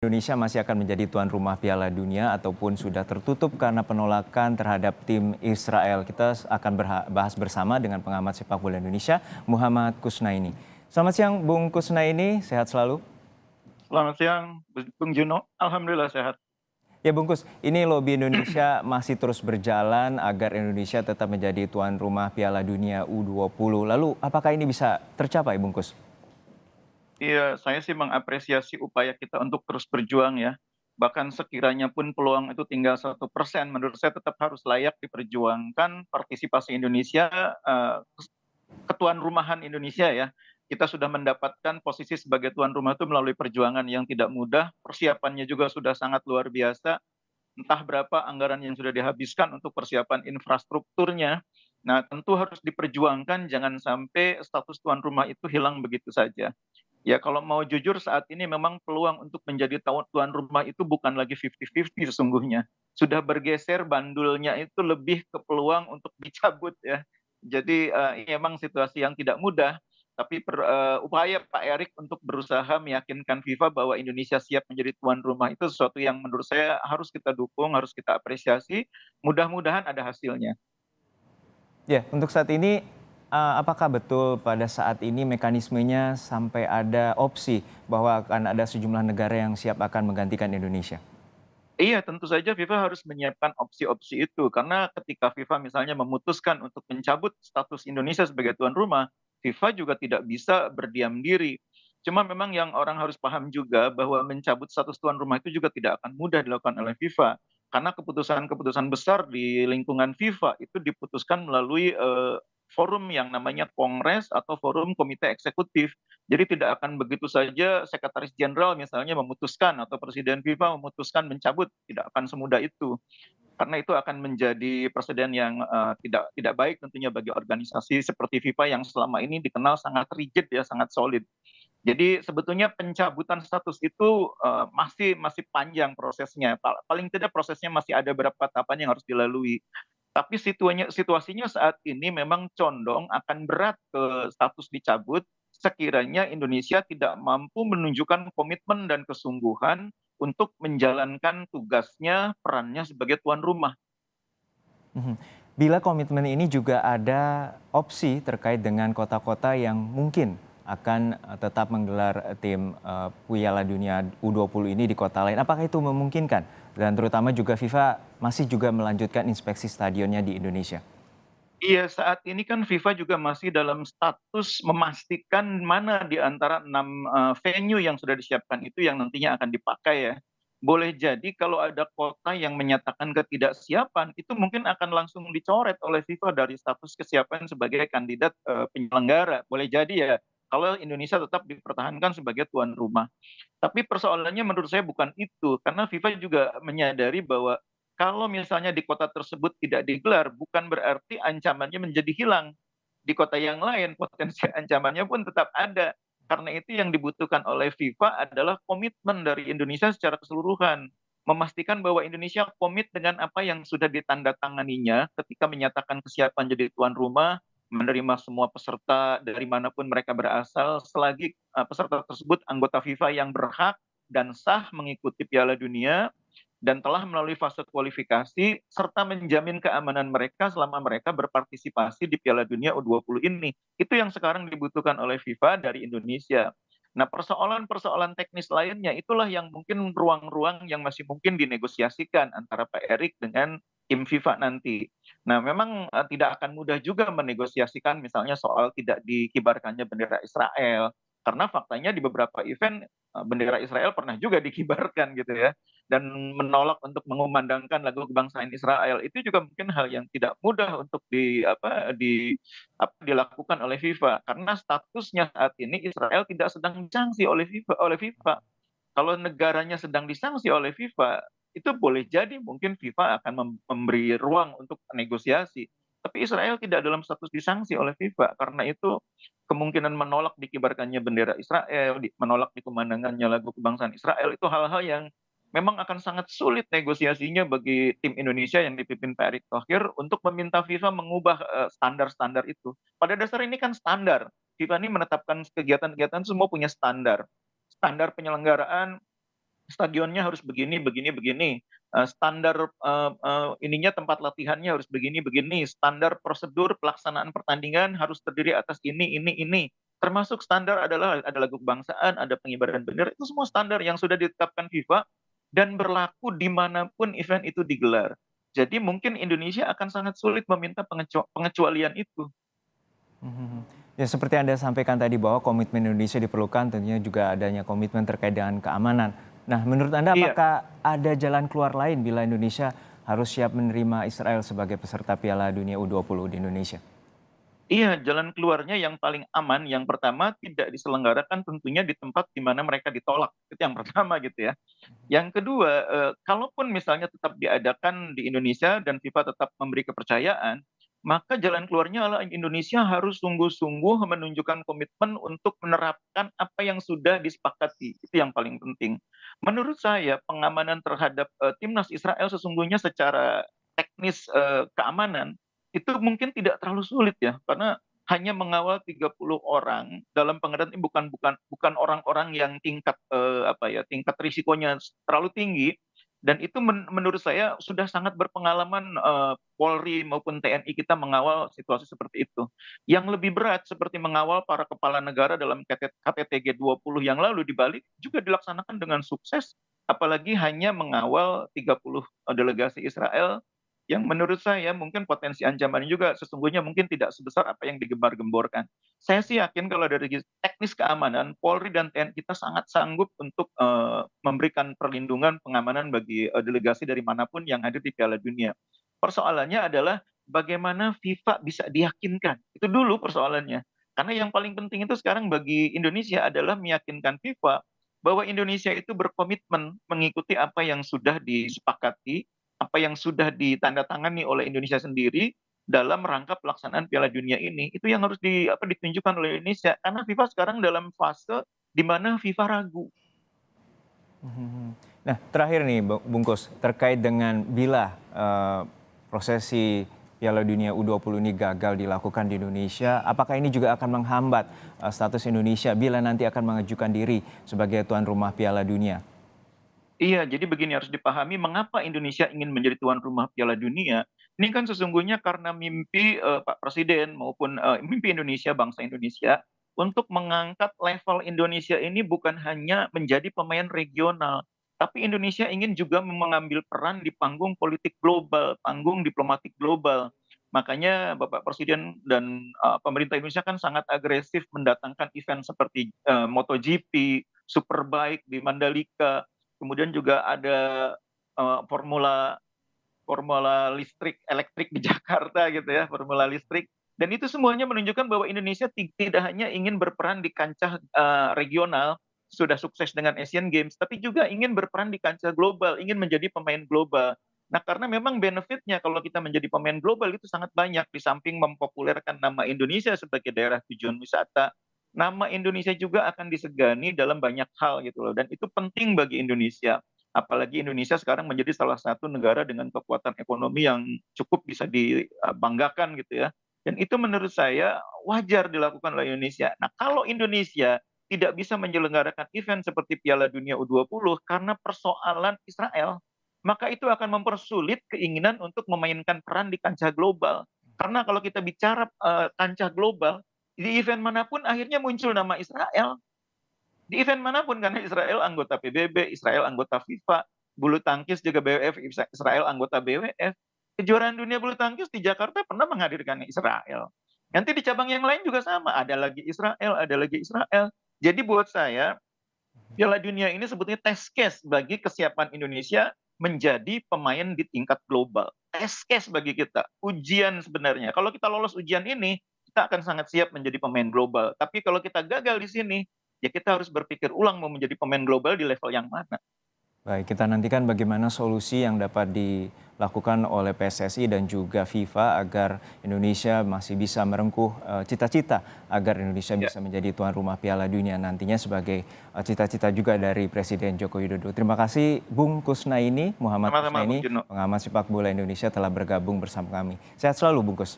Indonesia masih akan menjadi tuan rumah Piala Dunia ataupun sudah tertutup karena penolakan terhadap tim Israel. Kita akan bahas bersama dengan pengamat sepak bola Indonesia, Muhammad Kusnaini. Selamat siang, Bung Kusnaini. Sehat selalu? Selamat siang, Bung Juno. Alhamdulillah sehat. Ya bungkus, ini lobi Indonesia masih terus berjalan agar Indonesia tetap menjadi tuan rumah Piala Dunia U20. Lalu apakah ini bisa tercapai, bungkus? Iya, saya sih mengapresiasi upaya kita untuk terus berjuang ya. Bahkan sekiranya pun peluang itu tinggal 1%, menurut saya tetap harus layak diperjuangkan partisipasi Indonesia, ketuan rumahan Indonesia ya. Kita sudah mendapatkan posisi sebagai tuan rumah itu melalui perjuangan yang tidak mudah, persiapannya juga sudah sangat luar biasa. Entah berapa anggaran yang sudah dihabiskan untuk persiapan infrastrukturnya. Nah, tentu harus diperjuangkan jangan sampai status tuan rumah itu hilang begitu saja. Ya kalau mau jujur saat ini memang peluang untuk menjadi tuan rumah itu bukan lagi 50-50 sesungguhnya. Sudah bergeser bandulnya itu lebih ke peluang untuk dicabut ya. Jadi ini memang situasi yang tidak mudah, tapi upaya Pak Erik untuk berusaha meyakinkan FIFA bahwa Indonesia siap menjadi tuan rumah itu sesuatu yang menurut saya harus kita dukung, harus kita apresiasi. Mudah-mudahan ada hasilnya. Ya, untuk saat ini apakah betul pada saat ini mekanismenya sampai ada opsi bahwa akan ada sejumlah negara yang siap akan menggantikan Indonesia? Iya, tentu saja FIFA harus menyiapkan opsi-opsi itu, karena ketika FIFA misalnya memutuskan untuk mencabut status Indonesia sebagai tuan rumah, FIFA juga tidak bisa berdiam diri. Cuma memang yang orang harus paham juga bahwa mencabut status tuan rumah itu juga tidak akan mudah dilakukan oleh FIFA, karena keputusan-keputusan besar di lingkungan FIFA itu diputuskan melalui forum yang namanya Kongres atau forum komite eksekutif. Jadi tidak akan begitu saja sekretaris jenderal misalnya memutuskan atau presiden FIFA memutuskan mencabut, tidak akan semudah itu. Karena itu akan menjadi presiden yang tidak tidak baik tentunya bagi organisasi seperti FIFA yang selama ini dikenal sangat rigid ya, sangat solid. Jadi sebetulnya pencabutan status itu masih masih panjang prosesnya. Paling tidak prosesnya masih ada beberapa tahapan yang harus dilalui. Tapi situasinya saat ini memang condong akan berat ke status dicabut sekiranya Indonesia tidak mampu menunjukkan komitmen dan kesungguhan untuk menjalankan tugasnya, perannya sebagai tuan rumah. Mhm. Bila komitmen ini juga ada opsi terkait dengan kota-kota yang mungkin akan tetap menggelar tim Piala Dunia U20 ini di kota lain. Apakah itu memungkinkan? Dan terutama juga FIFA masih juga melanjutkan inspeksi stadionnya di Indonesia. Iya, saat ini kan FIFA juga masih dalam status memastikan mana di antara 6 venue yang sudah disiapkan itu yang nantinya akan dipakai ya. Boleh jadi kalau ada kota yang menyatakan ketidaksiapan, itu mungkin akan langsung dicoret oleh FIFA dari status kesiapan sebagai kandidat penyelenggara. Boleh jadi ya, kalau Indonesia tetap dipertahankan sebagai tuan rumah. Tapi persoalannya menurut saya bukan itu, karena FIFA juga menyadari bahwa kalau misalnya di kota tersebut tidak digelar, bukan berarti ancamannya menjadi hilang. Di kota yang lain, potensi ancamannya pun tetap ada. Karena itu yang dibutuhkan oleh FIFA adalah komitmen dari Indonesia secara keseluruhan. Memastikan bahwa Indonesia komit dengan apa yang sudah ditandatanganinya ketika menyatakan kesiapan jadi tuan rumah, menerima semua peserta dari manapun mereka berasal, selagi peserta tersebut anggota FIFA yang berhak dan sah mengikuti Piala Dunia, dan telah melalui fase kualifikasi serta menjamin keamanan mereka selama mereka berpartisipasi di Piala Dunia U20 ini. Itu yang sekarang dibutuhkan oleh FIFA dari Indonesia. Nah, persoalan-persoalan teknis lainnya itulah yang mungkin ruang-ruang yang masih mungkin dinegosiasikan antara Pak Erik dengan tim FIFA nanti. Nah, memang tidak akan mudah juga menegosiasikan misalnya soal tidak dikibarkannya bendera Israel. Karena faktanya di beberapa event bendera Israel pernah juga dikibarkan gitu ya, dan menolak untuk mengumandangkan lagu kebangsaan Israel itu juga mungkin hal yang tidak mudah untuk dilakukan oleh FIFA karena statusnya saat ini Israel tidak sedang disanksi oleh FIFA. Kalau negaranya sedang disanksi oleh FIFA, itu boleh jadi mungkin FIFA akan memberi ruang untuk negosiasi. Tapi Israel tidak dalam status disanksi oleh FIFA, karena itu kemungkinan menolak dikibarkannya bendera Israel, menolak dikumandangkannya lagu kebangsaan Israel, itu hal-hal yang memang akan sangat sulit negosiasinya bagi tim Indonesia yang dipimpin Pak Erick Thohir untuk meminta FIFA mengubah standar-standar itu. Pada dasar ini kan standar. FIFA ini menetapkan kegiatan-kegiatan semua punya standar. Standar penyelenggaraan stadionnya harus begini begini begini, standar, ininya tempat latihannya harus begini begini, standar prosedur pelaksanaan pertandingan harus terdiri atas ini, termasuk standar adalah ada lagu kebangsaan, ada pengibaran bendera, itu semua standar yang sudah ditetapkan FIFA dan berlaku di manapun event itu digelar. Jadi mungkin Indonesia akan sangat sulit meminta pengecualian itu. Mhm. Ya seperti Anda sampaikan tadi bahwa komitmen Indonesia diperlukan, tentunya juga adanya komitmen terkait dengan keamanan. Nah, menurut Anda Iya. apakah ada jalan keluar lain bila Indonesia harus siap menerima Israel sebagai peserta Piala Dunia U20 di Indonesia? Iya, jalan keluarnya yang paling aman, yang pertama tidak diselenggarakan tentunya di tempat di mana mereka ditolak, itu yang pertama gitu ya. Yang kedua, kalaupun misalnya tetap diadakan di Indonesia dan FIFA tetap memberi kepercayaan, maka jalan keluarnya adalah Indonesia harus sungguh-sungguh menunjukkan komitmen untuk menerapkan apa yang sudah disepakati, itu yang paling penting. Menurut saya pengamanan terhadap, timnas Israel sesungguhnya secara teknis, keamanan, itu mungkin tidak terlalu sulit ya, karena hanya mengawal 30 orang, dalam pengertian ini bukan orang-orang yang tingkat, apa ya, tingkat risikonya terlalu tinggi, dan itu menurut saya sudah sangat berpengalaman, Polri maupun TNI kita mengawal situasi seperti itu. Yang lebih berat seperti mengawal para kepala negara dalam KTT G20 yang lalu di Bali juga dilaksanakan dengan sukses, apalagi hanya mengawal 30, delegasi Israel yang menurut saya mungkin potensi ancamannya juga sesungguhnya mungkin tidak sebesar apa yang digembar-gemborkan. Saya sih yakin kalau dari segi teknis keamanan, Polri dan TNI kita sangat sanggup untuk, memberikan perlindungan pengamanan bagi, delegasi dari manapun yang hadir di Piala Dunia. Persoalannya adalah bagaimana FIFA bisa diyakinkan, itu dulu persoalannya. Karena yang paling penting itu sekarang bagi Indonesia adalah meyakinkan FIFA bahwa Indonesia itu berkomitmen mengikuti apa yang sudah disepakati, apa yang sudah ditandatangani oleh Indonesia sendiri dalam rangka pelaksanaan Piala Dunia ini, itu yang harus ditunjukkan oleh Indonesia. Karena FIFA sekarang dalam fase di mana FIFA ragu. Mhm. Nah, terakhir nih Bungkus, terkait dengan bila prosesi Piala Dunia U20 ini gagal dilakukan di Indonesia, apakah ini juga akan menghambat status Indonesia bila nanti akan mengajukan diri sebagai tuan rumah Piala Dunia? Iya, jadi begini harus dipahami mengapa Indonesia ingin menjadi tuan rumah Piala Dunia. Ini kan sesungguhnya karena mimpi, Pak Presiden maupun, mimpi Indonesia, bangsa Indonesia untuk mengangkat level Indonesia ini bukan hanya menjadi pemain regional, tapi Indonesia ingin juga mengambil peran di panggung politik global, panggung diplomatik global. Makanya Bapak Presiden dan, pemerintah Indonesia kan sangat agresif mendatangkan event seperti, MotoGP, Superbike di Mandalika. Kemudian juga ada, formula formula listrik elektrik di Jakarta gitu ya, formula listrik. Dan itu semuanya menunjukkan bahwa Indonesia tidak hanya ingin berperan di kancah, regional, sudah sukses dengan Asian Games, tapi juga ingin berperan di kancah global, ingin menjadi pemain global. Nah, karena memang benefitnya kalau kita menjadi pemain global itu sangat banyak, di samping mempopulerkan nama Indonesia sebagai daerah tujuan wisata, nama Indonesia juga akan disegani dalam banyak hal gitu loh, dan itu penting bagi Indonesia. Apalagi Indonesia sekarang menjadi salah satu negara dengan kekuatan ekonomi yang cukup bisa dibanggakan gitu ya. Dan itu menurut saya wajar dilakukan oleh Indonesia. Nah, kalau Indonesia tidak bisa menyelenggarakan event seperti Piala Dunia U20 karena persoalan Israel, maka itu akan mempersulit keinginan untuk memainkan peran di kancah global. Karena kalau kita bicara kancah global, di event manapun akhirnya muncul nama Israel. Di event manapun karena Israel anggota PBB, Israel anggota FIFA, bulu tangkis juga BWF, Israel anggota BWF. Kejuaraan dunia bulu tangkis di Jakarta pernah menghadirkan Israel. Nanti di cabang yang lain juga sama, ada lagi Israel, ada lagi Israel. Jadi buat saya, Piala Dunia ini sebetulnya test case bagi kesiapan Indonesia menjadi pemain di tingkat global. Test case bagi kita, ujian sebenarnya. Kalau kita lolos ujian ini, kita akan sangat siap menjadi pemain global. Tapi kalau kita gagal di sini, ya kita harus berpikir ulang mau menjadi pemain global di level yang mana. Baik, kita nantikan bagaimana solusi yang dapat dilakukan oleh PSSI dan juga FIFA agar Indonesia masih bisa merengkuh cita-cita agar Indonesia Ya, bisa menjadi tuan rumah Piala Dunia nantinya sebagai cita-cita juga dari Presiden Joko Widodo. Terima kasih Bung Kusnaini, Muhammad sama-sama Bung Kusnaini, Juno. pengamat sepak bola Indonesia telah bergabung bersama kami. Sehat selalu Bungkus.